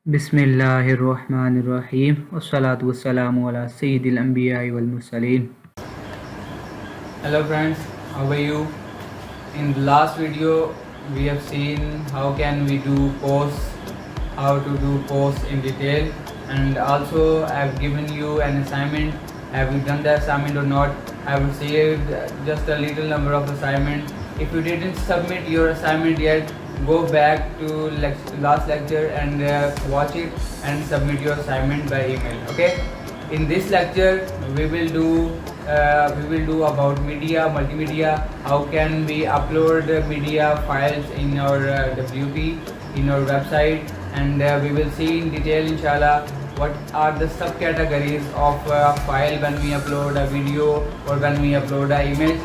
Bismillahirrahmanirrahim. Wassalatu wassalamu ala Sayyidil Anbiya wal Mursaleen. Hello friends, how are you? In the last video we have seen how can we do posts, how to do posts in detail, and also I have given you an assignment. Have you done the assignment or not? I will save just a little number of assignments. If you didn't submit your assignment yet, go back to last lecture and watch it and submit your assignment by email. Okay, in this lecture we will do about media, multimedia. How can we upload media files in our WP, in our website, and we will see in detail inshallah what are the subcategories of file when we upload a video or when we upload an image.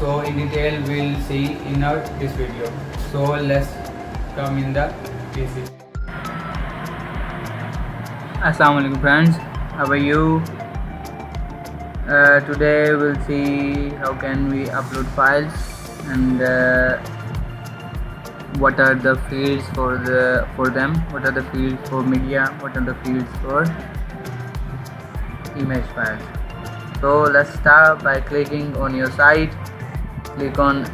So in detail we'll see in this video. So let's come in the basics. Assalamu alaikum friends, how are you? Today we'll see how can we upload files and what are the fields for them, what are the fields for media, what are the fields for image files. So let's start by clicking on your site. Click on,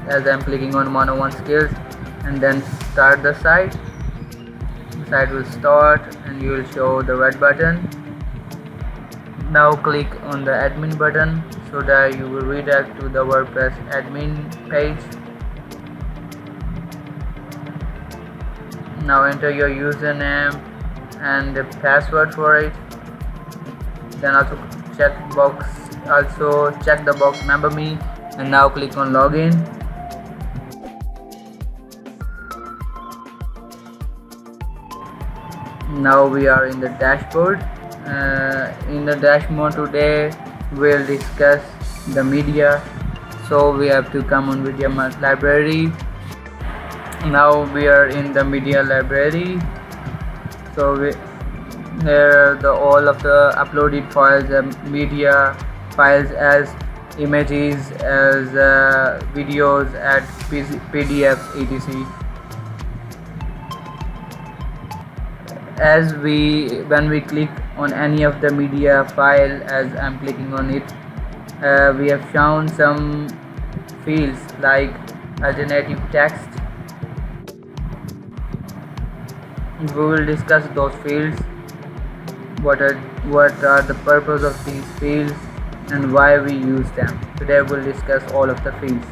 as I'm clicking on 101 skills, and then start the site. The site will start and you will show the red button. Now click on the admin button so that you will redirect to the WordPress admin page. Now enter your username and the password for it. Then also check the box remember me, and now click on login. Now we are in the dashboard. In the dashboard today we'll discuss the media, so we have to come on media library. Now we are in the media library, so here all of the uploaded files, media files as images, as videos, as PDFs, etc. When we click on any of the media file, as I'm clicking on it, we have shown some fields like alternative text. We will discuss those fields, what are the purpose of these fields and why we use them. Today we'll discuss all of the fields.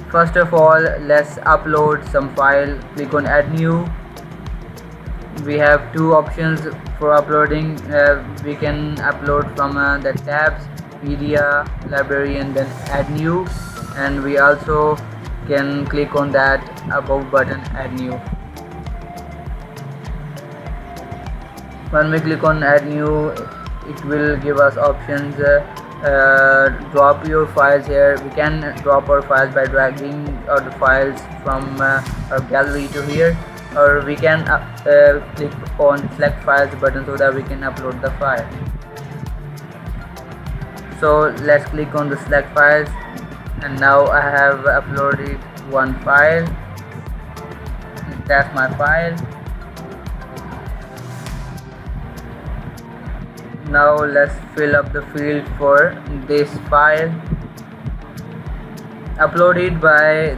First of all, let's upload some file. Click on add new. We have two options for uploading. We can upload from the tabs media library and then add new, and we also can click on that above button add new. When we click on add new, it will give us options. Drop your files here. We can drop our files by dragging the files from our gallery to here, or we can click on select files button so that we can upload the file. So let's click on the select files, and now I have uploaded one file. That's my file. Now let's fill up the field for this file uploaded by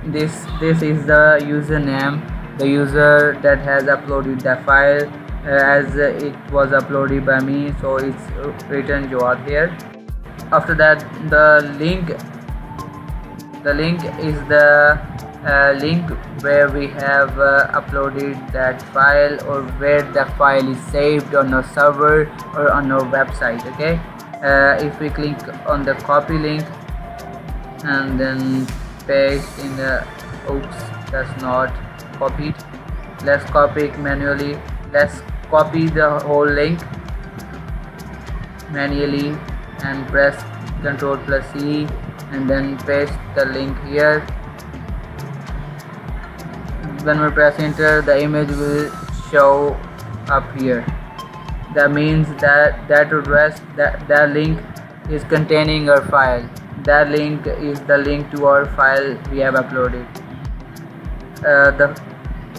this is the username, the user that has uploaded the file, as it was uploaded by me, so it's written Jawad here. After that, the link is the link where we have uploaded that file, or where the file is saved on our server or on our website. Okay, if we click on the copy link and then paste in the that's not copied. Let's copy it manually. Let's copy the whole link manually and press Ctrl+C and then paste the link here. When we press enter, the image will show up here. That means that address, that link is containing our file. That link is the link to our file we have uploaded.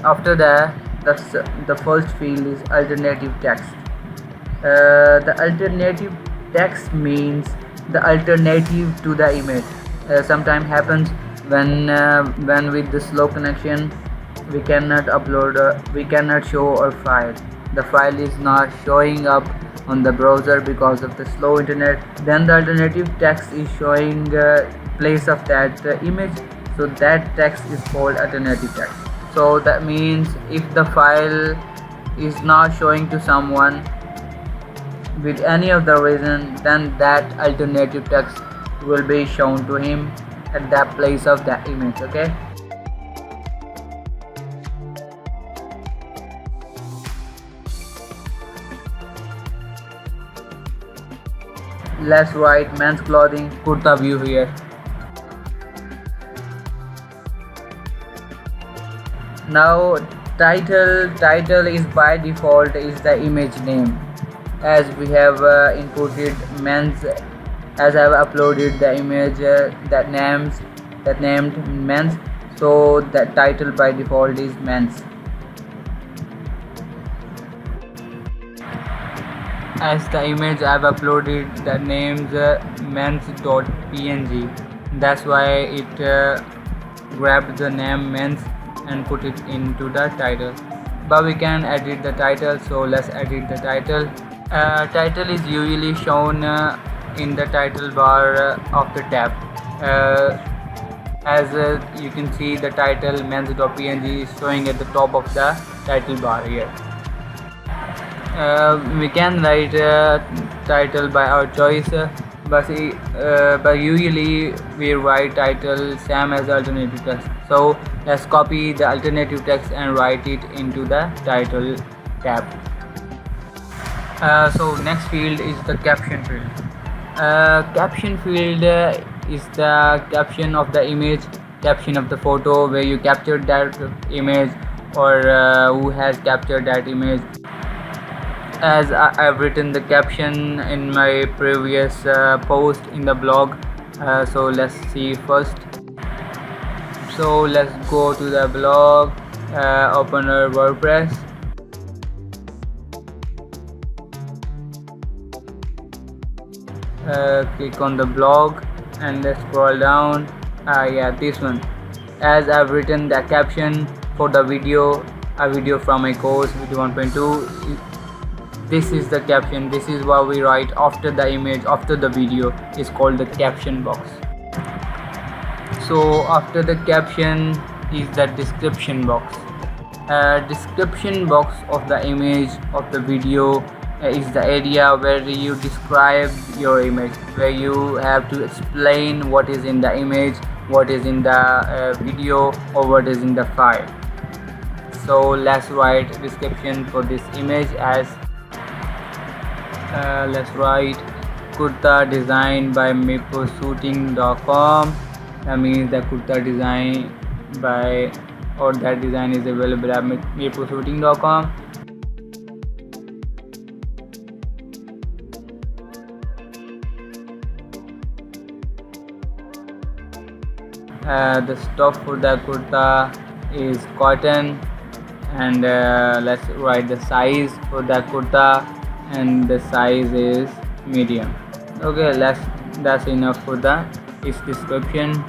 After that, The first field is alternative text. The alternative text means the alternative to the image. Sometimes happens when with the slow connection we cannot upload, we cannot show our file. The file is not showing up on the browser because of the slow internet. Then the alternative text is showing place of that image, so that text is called alternative text. So that means if the file is not showing to someone with any of the reason, then that alternative text will be shown to him at that place of that image. Okay, let's write men's clothing kurta view here. Now title is by default is the image name, as we have inputted men's, as I have uploaded the image that named men's, so that title by default is men's. As the image I have uploaded the names men's.png, that's why it grabbed the name men's and put it into the title. But we can edit the title, so let's edit the title. Title is usually shown in the title bar of the tab. As you can see, the title men's.png is showing at the top of the title bar here. We can write title by our choice, but usually we write title same as the alternative text. So let's copy the alternative text and write it into the title tab. So next field is the caption field. Caption field is the caption of the image, caption of the photo, where you captured that image or who has captured that image. As I've written the caption in my previous post in the blog, so let's see first. So let's go to the blog, open our WordPress. Click on the blog and let's scroll down. Yeah, this one. As I've written the caption for the video, a video from my course video 1.2. This is the caption. This is what we write after the image, after the video, is called the caption box. So after the caption is the description box. Description box of the image of the video is the area where you describe your image, where you have to explain what is in the image, what is in the video, or what is in the file. So let's write description for this image as let's write kurta design by mapleshooting.com. That means the kurta design by, or that design is available at mapleshooting.com. The stock for the kurta is cotton, and let's write the size for the kurta, and the size is medium. Okay, that's enough for the description.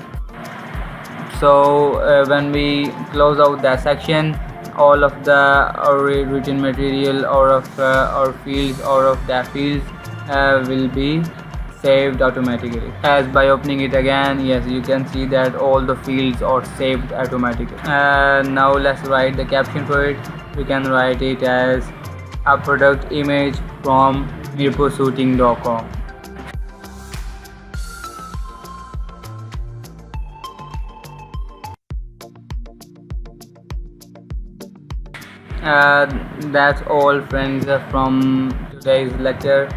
So when we close out that section, all of the written material or of our fields or of the fields will be saved automatically. As by opening it again, yes, you can see that all the fields are saved automatically. Now let's write the caption for it. We can write it as a product image from mapleshooting.com. That's all, friends, from today's lecture.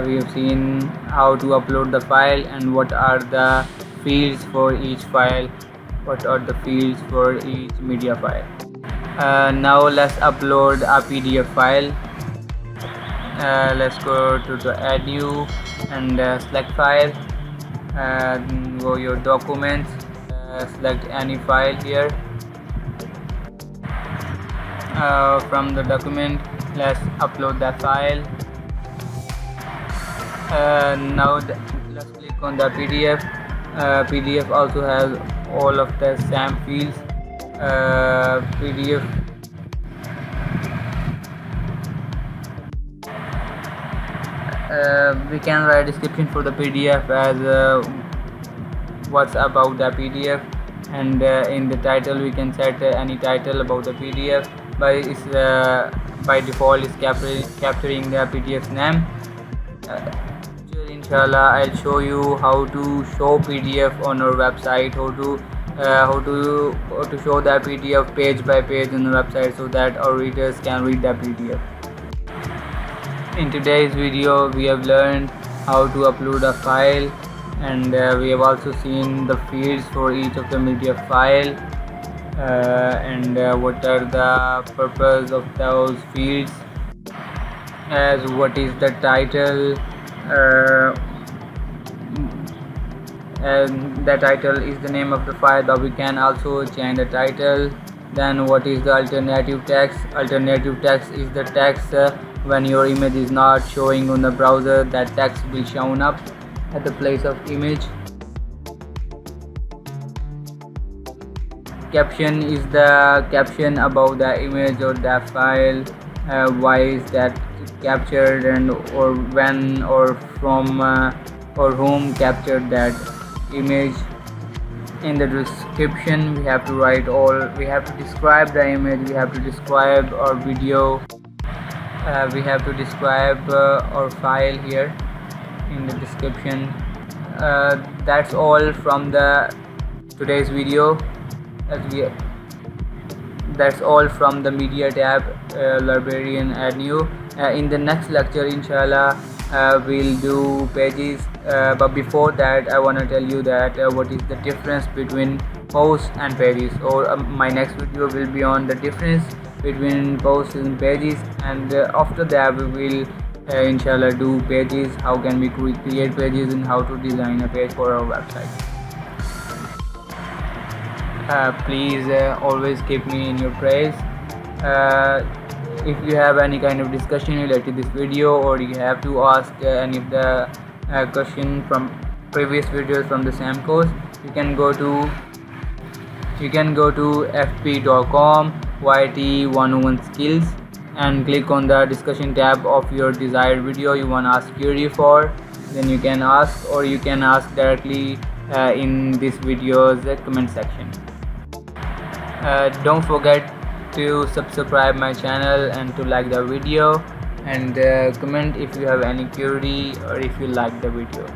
We have seen how to upload the file and what are the fields for each file, what are the fields for each media file. Now let's upload a PDF file. Let's go to the add new and select file, go your documents, select any file here, from the document. Let's upload that file. Now let's click on the PDF. PDF also has all of the same fields. PDF we can write description for the PDF as what's about the PDF, and in the title we can set any title about the PDF. By default is capturing the PDF's name. Inshallah, I'll show you how to show PDF on our website, how to show the PDF page by page on the website so that our readers can read the PDF. In today's video we have learned how to upload a file, and we have also seen the fields for each of the media file, and what are the purpose of those fields, as what is the title, and the title is the name of the file, but we can also change the title. Then what is the alternative text? Alternative text is the text when your image is not showing on the browser, that text will show up at the place of image. Caption is the caption about the image or the file, why is that captured, and or when or from or whom captured that image. In the description we have to write we have to describe the image, we have to describe our video, we have to describe our file here in the description. That's all from the today's video. That's all from the media tab, librarian add new. In the next lecture inshallah we'll do pages, but before that I want to tell you that what is the difference between posts and pages, or my next video will be on the difference between posts and pages, and after that we will inshallah do pages, how can we create pages and how to design a page for our website. Please always keep me in your praise. If you have any kind of discussion related to this video, or you have to ask any of the question from previous videos from the same course, you can go to fp.com YT101 skills and click on the discussion tab of your desired video you want to ask query for. Then you can ask, or you can ask directly in this video's comment section. Don't forget to subscribe my channel and to like the video, and comment if you have any query or if you like the video.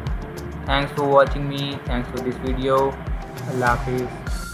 Thanks for watching me. Thanks for this video. Allah Hafiz.